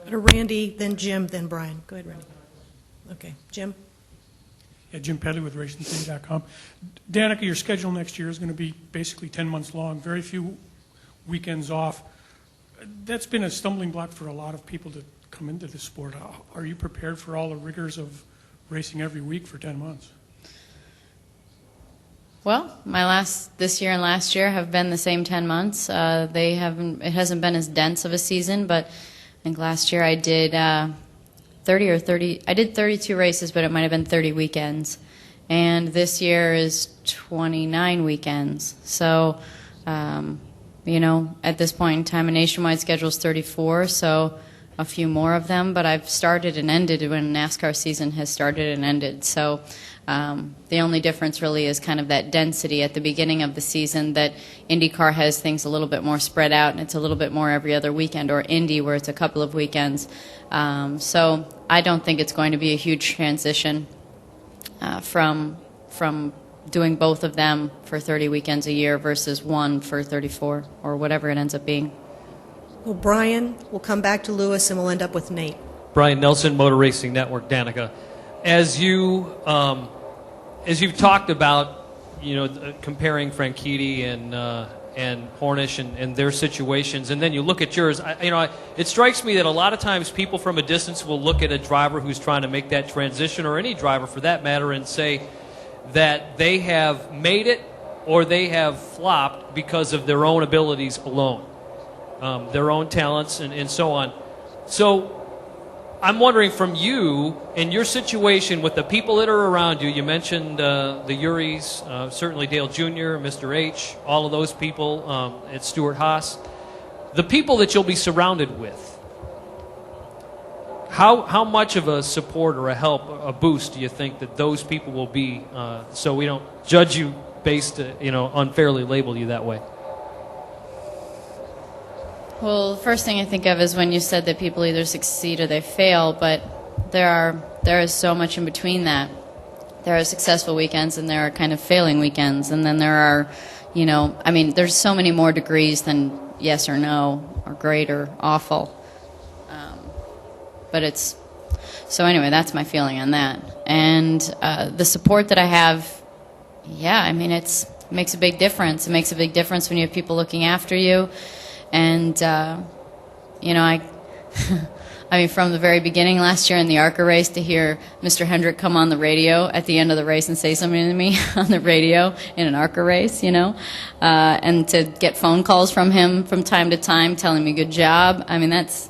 Randy, then Jim, then Brian. Go ahead, Randy. Okay, Jim? Yeah, Jim Pedley with RacingCity.com. Danica, your schedule next year is going to be basically 10 months long, very few weekends off. That's been a stumbling block for a lot of people to come into the sport. Are you prepared for all the rigors of racing every week for 10 months? Well, this year and last year have been the same 10 months. It hasn't been as dense of a season, but I think last year I did 32 races, but it might have been 30 weekends. And this year is 29 weekends. So, at this point in time, a nationwide schedule is 34, so a few more of them. But I've started and ended when NASCAR season has started and ended. So the only difference really is kind of that density at the beginning of the season, that IndyCar has things a little bit more spread out, and it's a little bit more every other weekend, or Indy where it's a couple of weekends. So I don't think it's going to be a huge transition from doing both of them for 30 weekends a year versus one for 34 or whatever it ends up being. Well, Brian, we'll come back to Lewis, and we'll end up with Nate. Brian Nelson, Motor Racing Network, Danica. As you've talked about, comparing Franchitti and Hornish and their situations, and then you look at yours, it strikes me that a lot of times people from a distance will look at a driver who's trying to make that transition, or any driver for that matter, and say that they have made it or they have flopped because of their own abilities alone, their own talents and so on. So I'm wondering, from you and your situation with the people that are around you, you mentioned the Uris, certainly Dale Jr., Mr. H, all of those people at Stewart Haas, the people that you'll be surrounded with, how much of a support or a help, a boost do you think that those people will be, so we don't judge you based, unfairly label you that way? Well, the first thing I think of is when you said that people either succeed or they fail, but there is so much in between that. There are successful weekends and there are kind of failing weekends, and then there are, there's so many more degrees than yes or no or great or awful. But that's my feeling on that. And the support that I have, it makes a big difference. It makes a big difference when you have people looking after you. And, from the very beginning last year in the ARCA race, to hear Mr. Hendrick come on the radio at the end of the race and say something to me on the radio in an ARCA race, and to get phone calls from him from time to time telling me good job, that's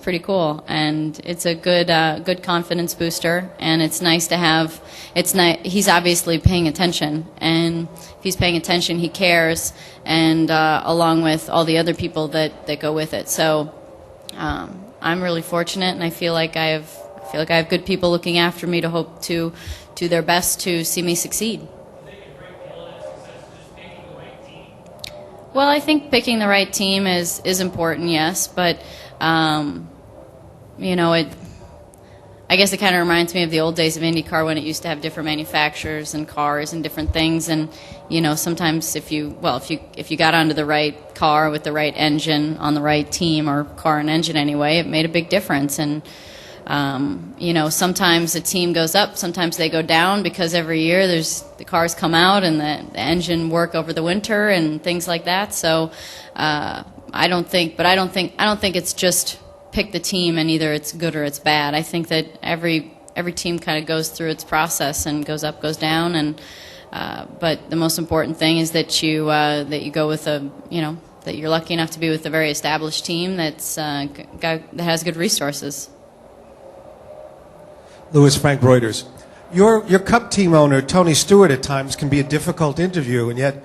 pretty cool, and it's a good confidence booster, and it's nice to have. He's obviously paying attention, and if he's paying attention, he cares, and along with all the other people that go with it. So I'm really fortunate, and I feel like I have good people looking after me to hope to do their best to see me succeed. Well, I think picking the right team is important, yes, but I guess it kind of reminds me of the old days of IndyCar when it used to have different manufacturers and cars and different things, and sometimes if you got onto the right car with the right engine on the right team, or car and engine anyway, it made a big difference. And sometimes a team goes up, sometimes they go down, because every year the cars come out and the engine work over the winter and things like that. So I don't think it's just pick the team and either it's good or it's bad. I think that every team kind of goes through its process and goes up, goes down, and but the most important thing is that you go with that you're lucky enough to be with a very established team that has good resources. Louis, Frank Reuters. Your Cup team owner, Tony Stewart, at times can be a difficult interview, and yet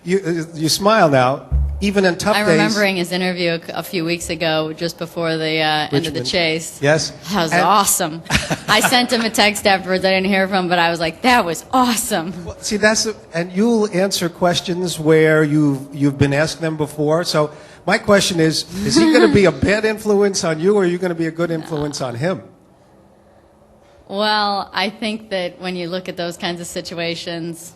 you smile now, even in tough days. I'm remembering his interview a few weeks ago, just before the end of the chase. Yes. That was awesome. I sent him a text afterwards. I didn't hear from him, but I was like, that was awesome. Well, see, and you'll answer questions where you've been asked them before. So my question is he going to be a bad influence on you, or are you going to be a good influence on him? Well, I think that when you look at those kinds of situations,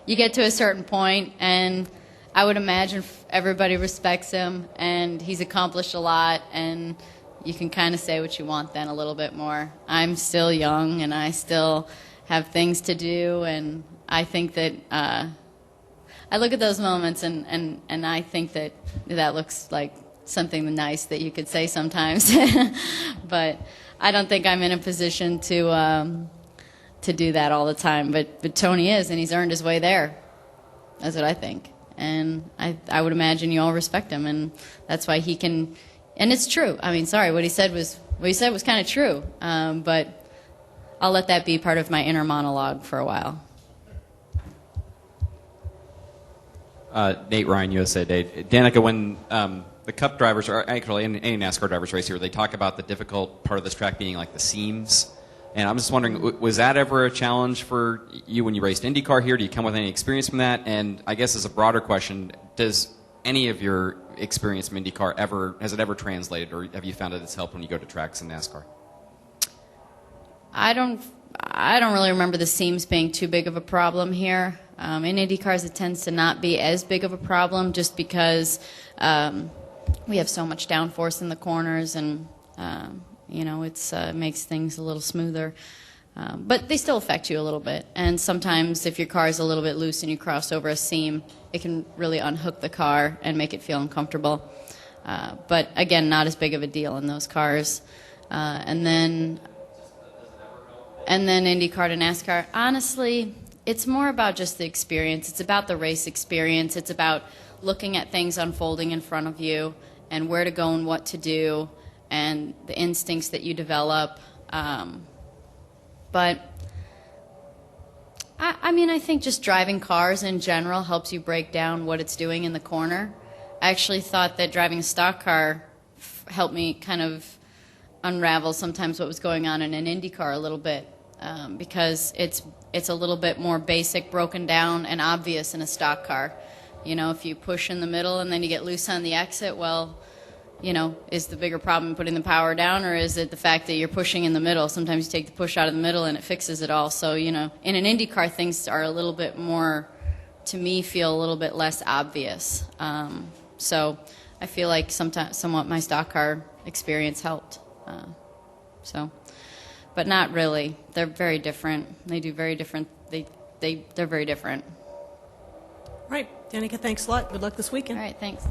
you get to a certain point, and I would imagine everybody respects him, and he's accomplished a lot, and you can kind of say what you want then a little bit more. I'm still young, and I still have things to do, and I think that I look at those moments, and I think that that looks like something nice that you could say sometimes. But I don't think I'm in a position to do that all the time. But Tony is, and he's earned his way there. That's what I think. And I would imagine you all respect him, and that's why he can. And it's true. I mean, sorry, what he said was kind of true. But I'll let that be part of my inner monologue for a while. Nate Ryan, USA Today. Danica, when the Cup drivers, or actually any NASCAR drivers race here, they talk about the difficult part of this track being like the seams. And I'm just wondering, was that ever a challenge for you when you raced IndyCar here? Do you come with any experience from that? And I guess as a broader question, does any of your experience from IndyCar has it ever translated, or have you found that it's helped when you go to tracks in NASCAR? I don't really remember the seams being too big of a problem here. In IndyCars, it tends to not be as big of a problem just because we have so much downforce in the corners, and it's makes things a little smoother. But they still affect you a little bit. And sometimes if your car is a little bit loose and you cross over a seam, it can really unhook the car and make it feel uncomfortable. But again, not as big of a deal in those cars. And then IndyCar to NASCAR. Honestly, it's more about just the experience. It's about the race experience. It's about looking at things unfolding in front of you and where to go and what to do and the instincts that you develop. But I think just driving cars in general helps you break down what it's doing in the corner. I actually thought that driving a stock car helped me kind of unravel sometimes what was going on in an Indy car a little bit, because it's a little bit more basic, broken down, and obvious in a stock car. If you push in the middle and then you get loose on the exit, well, is the bigger problem putting the power down, or is it the fact that you're pushing in the middle? Sometimes you take the push out of the middle and it fixes it all. So, in an Indy car, things are a little bit more, to me, feel a little bit less obvious. So I feel like somewhat my stock car experience helped. But not really. They're very different. They do very different. They're very different. Right. Danica, thanks a lot. Good luck this weekend. All right, thanks.